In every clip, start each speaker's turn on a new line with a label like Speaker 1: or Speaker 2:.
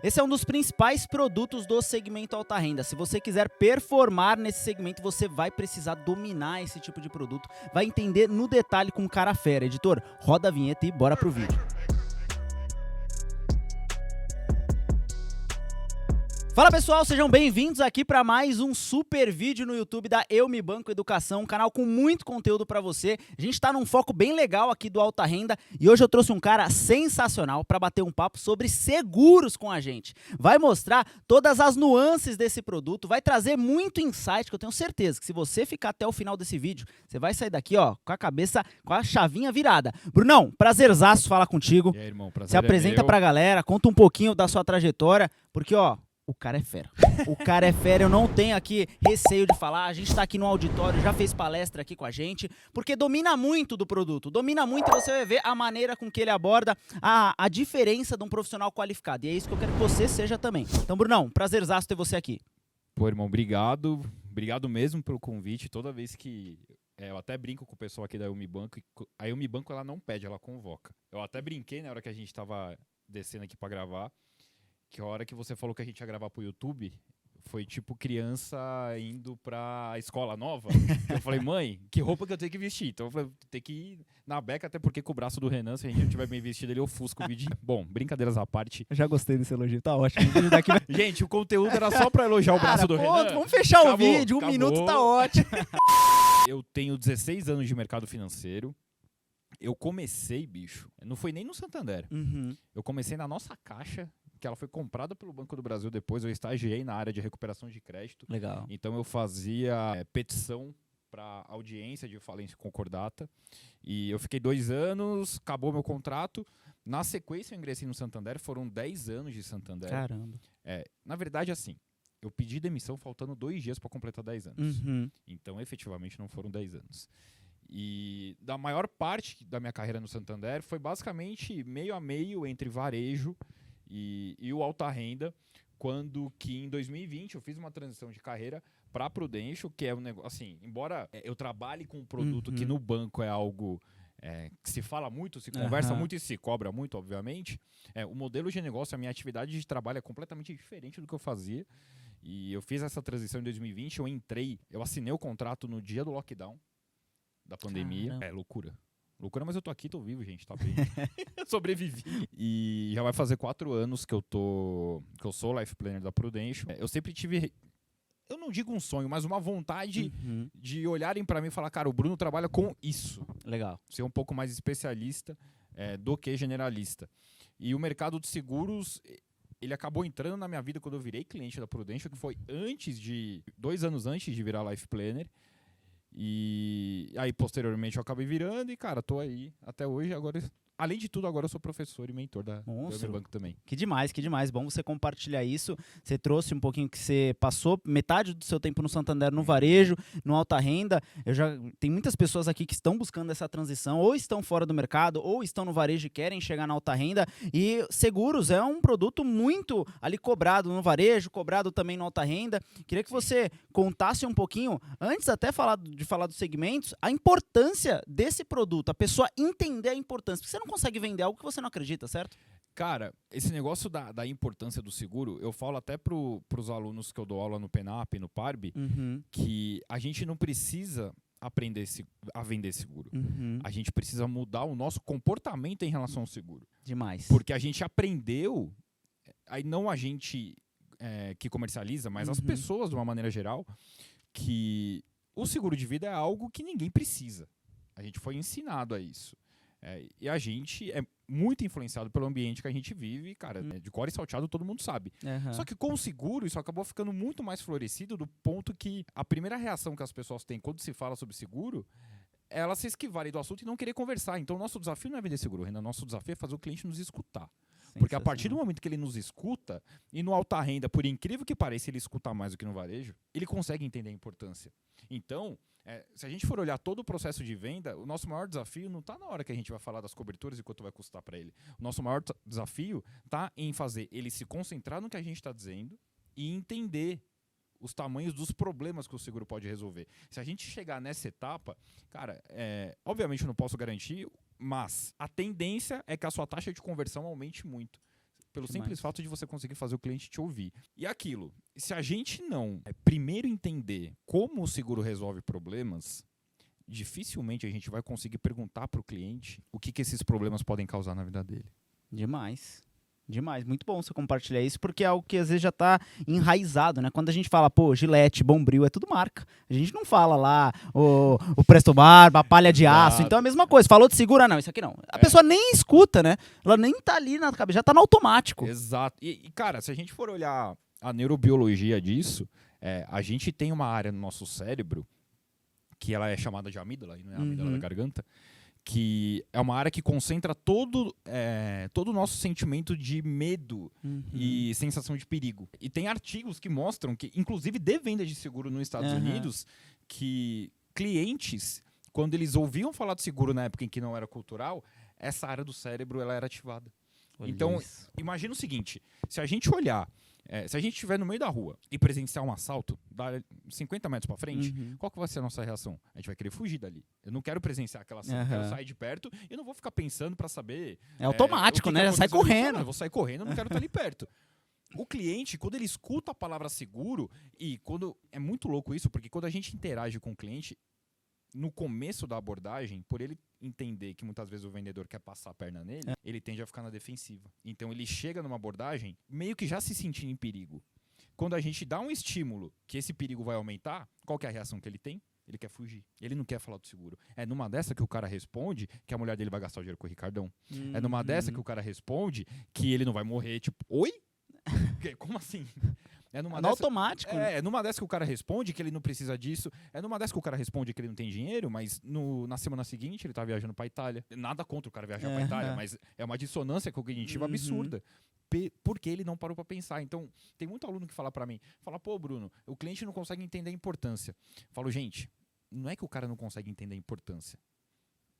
Speaker 1: Esse é um dos principais produtos do segmento alta renda. Se você quiser performar nesse segmento, você vai precisar dominar esse tipo de produto, vai entender no detalhe com cara fera. Editor, roda a vinheta e bora pro vídeo. Fala pessoal, sejam bem-vindos aqui para mais um super vídeo no YouTube da Eu Me Banco Educação, um canal com muito conteúdo para você. A gente está num foco bem legal aqui do alta renda e hoje eu trouxe um cara sensacional para bater um papo sobre seguros com a gente. Vai mostrar todas as nuances desse produto, vai trazer muito insight que eu tenho certeza que se você ficar até o final desse vídeo, você vai sair daqui ó, com a cabeça, com a chavinha virada. Brunão, prazerzaço falar contigo.
Speaker 2: E aí, irmão, prazer
Speaker 1: se apresenta
Speaker 2: é
Speaker 1: pra galera, conta um pouquinho da sua trajetória, porque ó, o cara é fera. O cara é fera, eu não tenho aqui receio de falar. A gente tá aqui no auditório, já fez palestra aqui com a gente, porque domina muito do produto, domina muito e você vai ver a maneira com que ele aborda a diferença de um profissional qualificado. E é isso que eu quero que você seja também. Então, Brunão, prazerzaço ter você aqui.
Speaker 2: Pô, irmão, obrigado. Obrigado mesmo pelo convite. Toda vez que... eu até brinco com o pessoal aqui da Eu Me Banco. A Eu Me Banco, ela não pede, ela convoca. Eu até brinquei na hora que a gente tava descendo aqui pra gravar, que a hora que você falou que a gente ia gravar pro YouTube, foi tipo criança indo pra escola nova. Eu falei, mãe, que roupa que eu tenho que vestir? Então eu falei, tem que ir na beca, até porque com o braço do Renan, se a gente não tiver bem vestido, ele ofusca o vídeo. Bom, brincadeiras à parte.
Speaker 1: Eu já gostei desse elogio, tá ótimo.
Speaker 2: Gente, o conteúdo era só pra elogiar o braço do Renan.
Speaker 1: Vamos fechar o
Speaker 2: Acabou,
Speaker 1: vídeo,
Speaker 2: acabou.
Speaker 1: minuto tá ótimo.
Speaker 2: Eu tenho 16 anos de mercado financeiro. Eu comecei, bicho, não foi nem no Santander. Eu comecei na nossa Caixa, que ela foi comprada pelo Banco do Brasil depois. Eu estagiei na área de recuperação de crédito.
Speaker 1: Legal.
Speaker 2: Então eu fazia petição para audiência de falência concordata. E eu fiquei 2 anos, acabou meu contrato. Na sequência eu ingressei no Santander, foram 10 anos de Santander.
Speaker 1: Caramba.
Speaker 2: Na verdade, assim, eu pedi demissão faltando 2 dias para completar 10 anos. Então, efetivamente, não foram 10 anos. E da maior parte da minha carreira no Santander foi basicamente meio a meio entre varejo e o alta renda, quando que em 2020 eu fiz uma transição de carreira para a Prudential, que é um negócio, assim, embora eu trabalhe com um produto que no banco é algo que se fala muito, se conversa muito e se cobra muito, obviamente, o modelo de negócio, a minha atividade de trabalho é completamente diferente do que eu fazia. E eu fiz essa transição em 2020, eu assinei o contrato no dia do lockdown da pandemia.
Speaker 1: Caramba.
Speaker 2: Loucura. Loucura, mas eu tô aqui, tô vivo, gente, tá bem. Sobrevivi. E já vai fazer 4 anos que eu sou Life Planner da Prudential. Eu sempre tive, eu não digo um sonho, mas uma vontade de olharem pra mim e falar, cara, o Bruno trabalha com isso.
Speaker 1: Legal.
Speaker 2: Ser um pouco mais especialista do que generalista. E o mercado de seguros, ele acabou entrando na minha vida quando eu virei cliente da Prudential, que foi 2 anos antes de virar Life Planner. E aí, posteriormente, eu acabei virando e, cara, tô aí até hoje. Agora, além de tudo, agora eu sou professor e mentor da Eu Me Banco também.
Speaker 1: Que demais, que demais. Bom você compartilhar isso. Você trouxe um pouquinho que você passou metade do seu tempo no Santander no varejo, no alta renda. Tem muitas pessoas aqui que estão buscando essa transição, ou estão fora do mercado, ou estão no varejo e querem chegar na alta renda. E seguros é um produto muito ali cobrado no varejo, cobrado também no alta renda. Queria que você contasse um pouquinho, antes até de falar dos segmentos, a importância desse produto, a pessoa entender a importância. Porque você não consegue vender algo que você não acredita, certo?
Speaker 2: Cara, esse negócio da importância do seguro, eu falo até pros alunos que eu dou aula no PENAP e no PARB, que a gente não precisa aprender a vender seguro. A gente precisa mudar o nosso comportamento em relação ao seguro.
Speaker 1: Demais.
Speaker 2: Porque a gente aprendeu, aí não a gente que comercializa, mas as pessoas de uma maneira geral, que o seguro de vida é algo que ninguém precisa. A gente foi ensinado a isso. E a gente é muito influenciado pelo ambiente que a gente vive, cara, de cor e salteado todo mundo sabe. Só que com o seguro isso acabou ficando muito mais florescido, do ponto que a primeira reação que as pessoas têm quando se fala sobre seguro é elas se esquivarem do assunto e não querer conversar. Então o nosso desafio não é vender seguro, Renan, nosso desafio é fazer o cliente nos escutar. Porque a partir do momento que ele nos escuta, e no alta renda, por incrível que pareça, ele escuta mais do que no varejo, ele consegue entender a importância. Então, se a gente for olhar todo o processo de venda, o nosso maior desafio não está na hora que a gente vai falar das coberturas e quanto vai custar para ele. O nosso maior desafio está em fazer ele se concentrar no que a gente está dizendo e entender os tamanhos dos problemas que o seguro pode resolver. Se a gente chegar nessa etapa, cara, obviamente eu não posso garantir, mas a tendência é que a sua taxa de conversão aumente muito. pelo
Speaker 1: Demais.
Speaker 2: simples fato de você conseguir fazer o cliente te ouvir. E aquilo, se a gente não primeiro entender como o seguro resolve problemas, dificilmente a gente vai conseguir perguntar para o cliente o que esses problemas podem causar na vida dele.
Speaker 1: Demais. Demais. Muito bom você compartilhar isso, porque é algo que às vezes já tá enraizado, né? Quando a gente fala, pô, Gillette, Bombril, é tudo marca. A gente não fala lá o Presto Barba, a palha de aço.
Speaker 2: Exato.
Speaker 1: Então é a mesma coisa. Falou de segura, não, isso aqui não. A pessoa nem escuta, né? Ela nem tá ali na cabeça, já tá no automático.
Speaker 2: Exato. E, cara, se a gente for olhar a neurobiologia disso, a gente tem uma área no nosso cérebro que ela é chamada de amígdala, e não é a amígdala da garganta, que é uma área que concentra todo o nosso sentimento de medo e sensação de perigo. E tem artigos que mostram que, inclusive de venda de seguro nos Estados Unidos, que clientes, quando eles ouviam falar de seguro na época em que não era cultural, essa área do cérebro ela era ativada.
Speaker 1: Olha
Speaker 2: Então,
Speaker 1: isso.
Speaker 2: imagina o seguinte, se a gente olhar, se a gente estiver no meio da rua e presenciar um assalto, dá 50 metros para frente, qual que vai ser a nossa reação? A gente vai querer fugir dali. Eu não quero presenciar aquela cena, eu quero sair de perto e eu não vou ficar pensando para saber...
Speaker 1: É automático,
Speaker 2: o que
Speaker 1: né?
Speaker 2: que
Speaker 1: Já sai
Speaker 2: aconteceu.
Speaker 1: correndo.
Speaker 2: Não, eu vou sair correndo, eu não quero estar ali perto. O cliente, quando ele escuta a palavra seguro, e quando é muito louco isso, porque quando a gente interage com o cliente, no começo da abordagem, por ele entender que muitas vezes o vendedor quer passar a perna nele, ele tende a ficar na defensiva. Então ele chega numa abordagem meio que já se sentindo em perigo. Quando a gente dá um estímulo que esse perigo vai aumentar, qual que é a reação que ele tem? Ele quer fugir. Ele não quer falar do seguro. É numa dessa que o cara responde que a mulher dele vai gastar o dinheiro com o Ricardão. É numa dessa que o cara responde que ele não vai morrer. Tipo, oi? Como assim? É numa
Speaker 1: No automático.
Speaker 2: É numa dessa que o cara responde que ele não precisa disso. É numa dessa que o cara responde que ele não tem dinheiro, mas na semana seguinte ele tá viajando pra Itália. Nada contra o cara viajar pra Itália, mas é uma dissonância cognitiva absurda. Porque ele não parou pra pensar. Então, tem muito aluno que fala pra mim, fala, pô, Bruno, o cliente não consegue entender a importância. Falo, gente, não é que o cara não consegue entender a importância.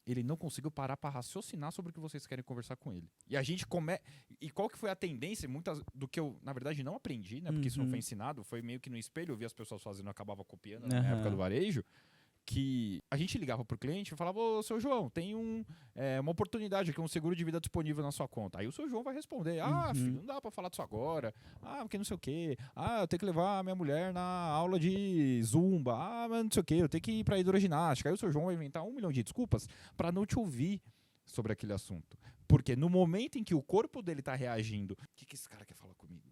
Speaker 2: Ele não conseguiu parar para raciocinar sobre o que vocês querem conversar com ele. E a gente E qual que foi a tendência? Muitas do que eu, na verdade, não aprendi, né? Porque isso não foi ensinado. Foi meio que no espelho, eu via as pessoas fazendo, eu acabava copiando na época do varejo. Que a gente ligava pro cliente e falava, ô, seu João, tem uma oportunidade aqui, um seguro de vida disponível na sua conta. Aí o seu João vai responder, filho, não dá pra falar disso agora. Porque não sei o quê. Eu tenho que levar a minha mulher na aula de zumba. Mas não sei o quê, eu tenho que ir pra hidroginástica. Aí o seu João vai inventar 1 milhão de desculpas pra não te ouvir sobre aquele assunto. Porque no momento em que o corpo dele tá reagindo, o que esse cara quer falar comigo?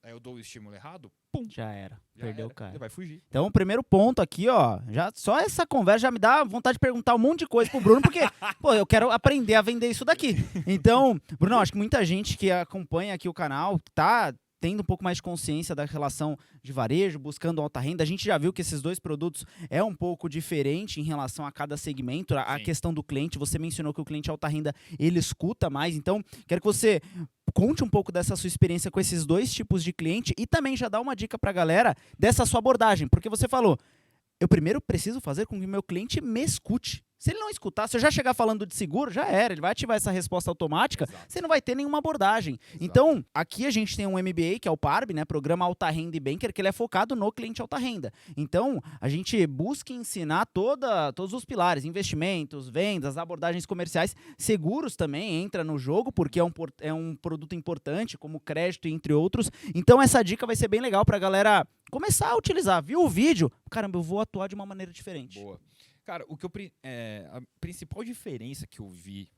Speaker 2: Aí eu dou o estímulo errado, pum.
Speaker 1: Já era. Perdeu o cara.
Speaker 2: Ele vai fugir.
Speaker 1: Então, o primeiro ponto aqui, ó, só essa conversa já me dá vontade de perguntar um monte de coisa pro Bruno, porque, pô, eu quero aprender a vender isso daqui. Então, Bruno, acho que muita gente que acompanha aqui o canal tá tendo um pouco mais de consciência da relação de varejo, buscando alta renda. A gente já viu que esses dois produtos é um pouco diferente em relação a cada segmento. A questão do cliente, você mencionou que o cliente alta renda, ele escuta mais. Então, quero que você conte um pouco dessa sua experiência com esses dois tipos de cliente e também já dá uma dica pra galera dessa sua abordagem, porque você falou, eu primeiro preciso fazer com que o meu cliente me escute. Se ele não escutar, se eu já chegar falando de seguro, já era. Ele vai ativar essa resposta automática, você não vai ter nenhuma abordagem. Então, aqui a gente tem um MBA, que é o PARB, né? Programa Alta Renda e Banker, que ele é focado no cliente alta renda. Então, a gente busca ensinar todos os pilares, investimentos, vendas, abordagens comerciais. Seguros também entra no jogo, porque é um produto importante, como crédito, entre outros. Então, essa dica vai ser bem legal pra galera começar a utilizar. Viu o vídeo? Caramba, eu vou atuar de uma maneira diferente.
Speaker 2: Boa. Cara, a principal diferença que eu vi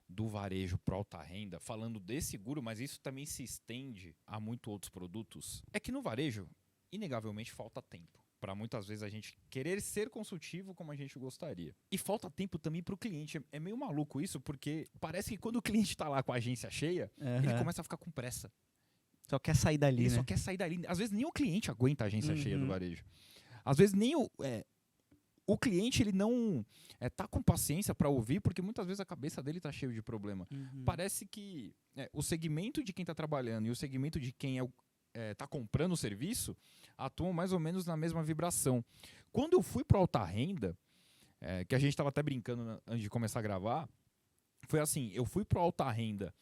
Speaker 2: do varejo para alta renda, falando de seguro, mas isso também se estende a muitos outros produtos, é que no varejo, inegavelmente, falta tempo. Para muitas vezes a gente querer ser consultivo como a gente gostaria. E falta tempo também para o cliente. É meio maluco isso, porque parece que quando o cliente está lá com a agência cheia, ele começa a ficar com pressa.
Speaker 1: Só quer sair dali,
Speaker 2: Ele
Speaker 1: né?
Speaker 2: só quer sair dali. Às vezes nem o cliente aguenta a agência cheia do varejo. Às vezes nem o cliente ele não tá com paciência para ouvir, porque muitas vezes a cabeça dele tá cheio de problema. Parece que o segmento de quem está trabalhando e o segmento de quem tá comprando o serviço atuam mais ou menos na mesma vibração. Quando eu fui para alta renda, que a gente estava até brincando antes de começar a gravar, foi assim, eu fui para alta renda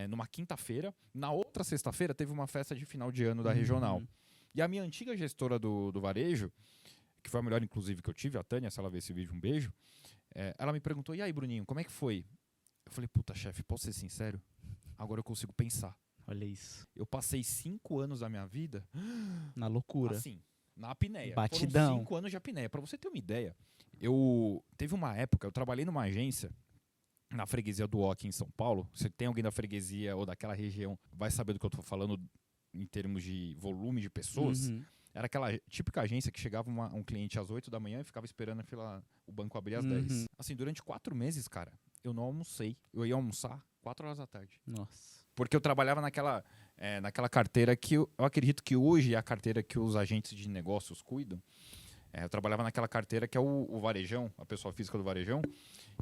Speaker 2: numa quinta-feira, na outra sexta-feira teve uma festa de final de ano da regional. E a minha antiga gestora do varejo, que foi a melhor, inclusive, que eu tive, a Tânia, se ela ver esse vídeo, um beijo. Ela me perguntou, e aí, Bruninho, como é que foi? Eu falei, puta, chefe, posso ser sincero? Agora eu consigo pensar.
Speaker 1: Olha isso.
Speaker 2: Eu passei 5 anos da minha vida
Speaker 1: Na loucura.
Speaker 2: assim, na apneia.
Speaker 1: Batidão.
Speaker 2: Foram 5 anos de apneia. Pra você ter uma ideia, teve uma época, eu trabalhei numa agência na freguesia do O aqui em São Paulo. Se tem alguém da freguesia ou daquela região, vai saber do que eu tô falando em termos de volume de pessoas.
Speaker 1: Uhum.
Speaker 2: Era aquela típica agência que chegava um cliente às 8 da manhã e ficava esperando o banco abrir às
Speaker 1: Uhum.
Speaker 2: 10. Assim, durante 4 meses, cara, eu não almocei. Eu ia almoçar 4 horas da tarde.
Speaker 1: Nossa.
Speaker 2: Porque eu trabalhava naquela carteira que eu acredito que hoje é a carteira que os agentes de negócios cuidam. Eu trabalhava naquela carteira que é o varejão, a pessoa física do varejão.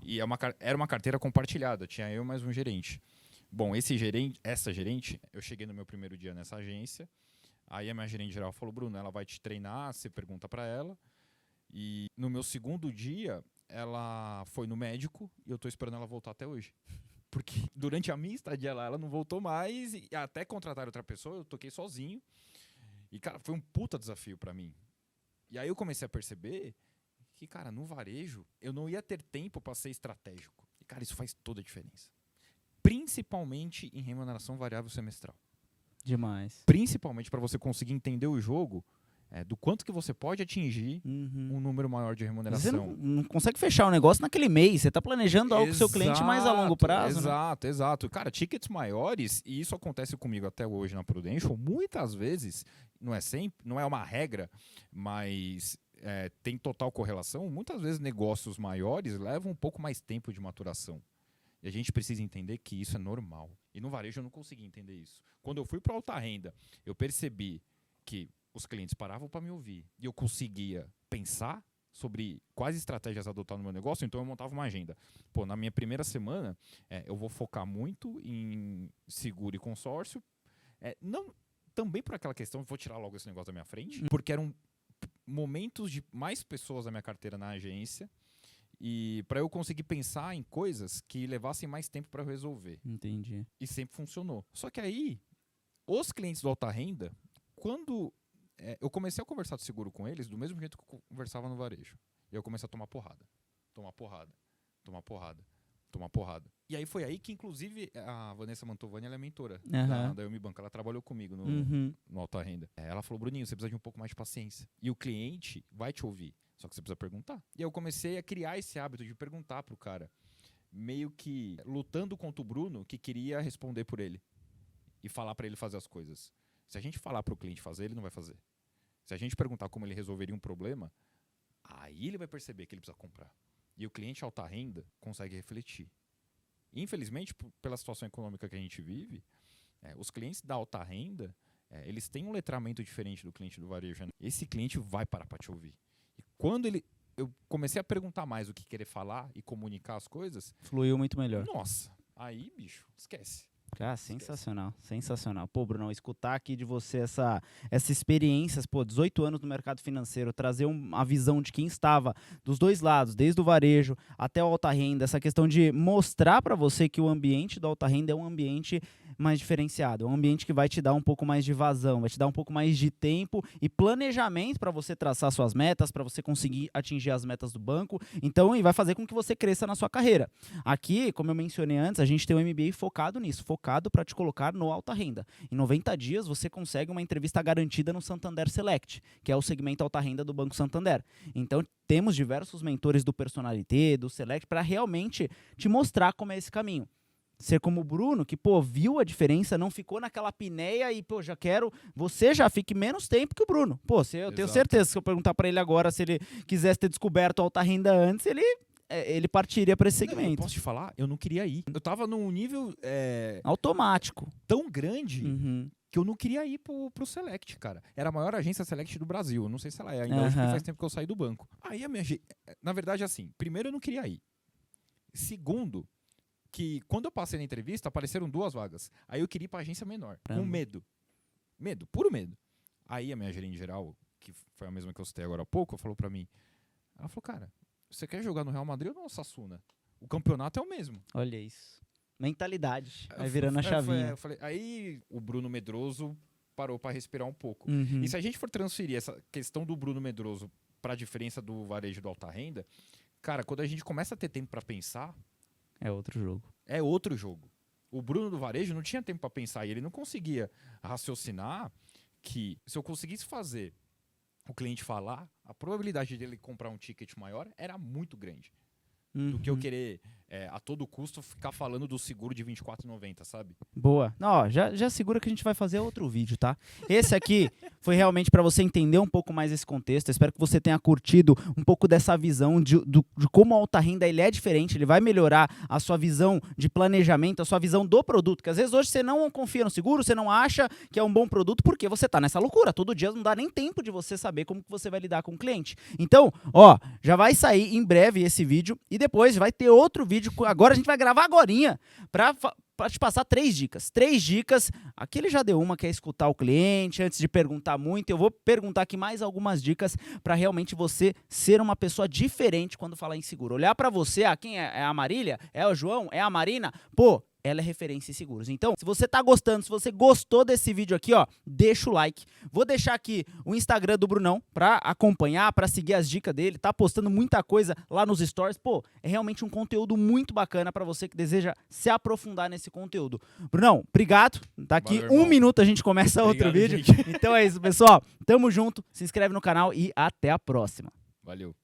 Speaker 2: E era uma carteira compartilhada, tinha eu mais um gerente. Bom, essa gerente, eu cheguei no meu primeiro dia nessa agência. Aí a minha gerente geral falou, Bruno, ela vai te treinar, você pergunta pra ela. E no meu segundo dia, ela foi no médico e eu tô esperando ela voltar até hoje. Porque durante a minha estadia lá, ela não voltou mais. E até contratar outra pessoa, eu toquei sozinho. E, cara, foi um puta desafio pra mim. E aí eu comecei a perceber que, cara, no varejo, eu não ia ter tempo pra ser estratégico. E, cara, isso faz toda a diferença. Principalmente em remuneração variável semestral.
Speaker 1: Demais.
Speaker 2: Principalmente para você conseguir entender o jogo, do quanto que você pode atingir um número maior de
Speaker 1: Você
Speaker 2: remuneração.
Speaker 1: não consegue fechar o negócio naquele mês. Você tá planejando algo com o seu cliente mais a longo prazo, né?
Speaker 2: Exato. Cara, tickets maiores, e isso acontece comigo até hoje na Prudential, muitas vezes, não é sempre, não é uma regra, mas tem total correlação. Muitas vezes negócios maiores levam um pouco mais tempo de maturação. E a gente precisa entender que isso é normal. E no varejo eu não consegui entender isso. Quando eu fui para alta renda, eu percebi que os clientes paravam para me ouvir e eu conseguia pensar sobre quais estratégias adotar no meu negócio, então eu montava uma agenda. Pô, na minha primeira semana, eu vou focar muito em seguro e consórcio. Não, também por aquela questão, vou tirar logo esse negócio da minha frente, porque eram momentos de mais pessoas da minha carteira na agência, e para eu conseguir pensar em coisas que levassem mais tempo para resolver.
Speaker 1: Entendi.
Speaker 2: E sempre funcionou. Só que aí, os clientes do alta renda, quando eu comecei a conversar de seguro com eles, do mesmo jeito que eu conversava no varejo. E eu comecei a tomar porrada. E aí foi aí que, inclusive, a Vanessa Mantovani, ela é mentora da Unibanco. Ela trabalhou comigo no alta renda. Ela falou, Bruninho, você precisa de um pouco mais de paciência. E o cliente vai te ouvir. Só que você precisa perguntar. E eu comecei a criar esse hábito de perguntar pro cara. Meio que lutando contra o Bruno, que queria responder por ele. E falar para ele fazer as coisas. Se a gente falar pro cliente fazer, ele não vai fazer. Se a gente perguntar como ele resolveria um problema, aí ele vai perceber que ele precisa comprar. E o cliente alta renda consegue refletir. Infelizmente, pela situação econômica que a gente vive, os clientes da alta renda, eles têm um letramento diferente do cliente do varejo. Esse cliente vai parar para te ouvir. E quando eu comecei a perguntar mais o que querer falar e comunicar as coisas...
Speaker 1: Fluiu muito melhor.
Speaker 2: Nossa, aí, bicho, esquece.
Speaker 1: Ah, sensacional, sensacional. Pô, Brunão, escutar aqui de você essa experiência, 18 anos no mercado financeiro, trazer uma visão de quem estava dos dois lados, desde o varejo até o alta renda, essa questão de mostrar para você que o ambiente do alta renda é um ambiente mais diferenciado, é um ambiente que vai te dar um pouco mais de vazão, vai te dar um pouco mais de tempo e planejamento para você traçar suas metas, para você conseguir atingir as metas do banco, então, e vai fazer com que você cresça na sua carreira. Aqui, como eu mencionei antes, a gente tem um MBA focado nisso, focado para te colocar no alta renda. Em 90 dias, você consegue uma entrevista garantida no Santander Select, que é o segmento alta renda do Banco Santander. Então, temos diversos mentores do Personalité, do Select, para realmente te mostrar como é esse caminho. Ser como o Bruno, que, viu a diferença, não ficou naquela apneia e, já quero... Você já fique menos tempo que o Bruno. Eu tenho certeza que se eu perguntar para ele agora se ele quisesse ter descoberto a alta renda antes, ele partiria para esse segmento.
Speaker 2: Eu posso te falar? Eu não queria ir. Eu tava num nível...
Speaker 1: automático.
Speaker 2: Tão grande que eu não queria ir pro Select, cara. Era a maior agência Select do Brasil. Eu não sei se ela é ainda hoje, porque faz tempo que eu saí do banco. Aí a minha... Na verdade, assim, primeiro eu não queria ir. Segundo... que quando eu passei na entrevista, apareceram 2 vagas. Aí eu queria ir pra agência menor, com medo. Medo, puro medo. Aí a minha gerente geral, que foi a mesma que eu citei agora há pouco, falou pra mim, ela falou, cara, você quer jogar no Real Madrid ou no Osasuna? O campeonato é o mesmo.
Speaker 1: Olha isso. Mentalidade. Vai virando a chavinha.
Speaker 2: Aí o Bruno Medroso parou pra respirar um pouco. E se a gente for transferir essa questão do Bruno Medroso pra diferença do varejo do alta renda, cara, quando a gente começa a ter tempo pra pensar...
Speaker 1: É outro jogo.
Speaker 2: É outro jogo. O Bruno do varejo não tinha tempo para pensar e ele não conseguia raciocinar que se eu conseguisse fazer o cliente falar, a probabilidade dele comprar um ticket maior era muito grande. Do que eu querer, a todo custo, ficar falando do seguro de R$24,90, sabe?
Speaker 1: Boa. Não, ó, já segura que a gente vai fazer outro vídeo, tá? Esse aqui foi realmente para você entender um pouco mais esse contexto. Eu espero que você tenha curtido um pouco dessa visão de como a alta renda ele é diferente. Ele vai melhorar a sua visão de planejamento, a sua visão do produto. Que às vezes hoje você não confia no seguro, você não acha que é um bom produto porque você tá nessa loucura. Todo dia não dá nem tempo de você saber como que você vai lidar com o cliente. Então, ó, já vai sair em breve esse vídeo e depois vai ter outro vídeo. Agora a gente vai gravar agorinha para te passar 3 dicas. 3 dicas. Aqui ele já deu uma, que é escutar o cliente antes de perguntar muito. Eu vou perguntar aqui mais algumas dicas para realmente você ser uma pessoa diferente quando falar em seguro. Olhar para você, quem é a Marília? É o João? É a Marina? Pô, ela é referência em seguros. Então, se você tá gostando, se você gostou desse vídeo aqui, ó, deixa o like. Vou deixar aqui o Instagram do Brunão pra acompanhar, pra seguir as dicas dele. Tá postando muita coisa lá nos stories. Pô, é realmente um conteúdo muito bacana pra você que deseja se aprofundar nesse conteúdo. Brunão, obrigado. Daqui
Speaker 2: Valeu,
Speaker 1: um
Speaker 2: irmão.
Speaker 1: minuto a gente começa outro
Speaker 2: Obrigado,
Speaker 1: vídeo.
Speaker 2: gente.
Speaker 1: Então é isso, pessoal. Tamo junto. Se inscreve no canal e até a próxima.
Speaker 2: Valeu.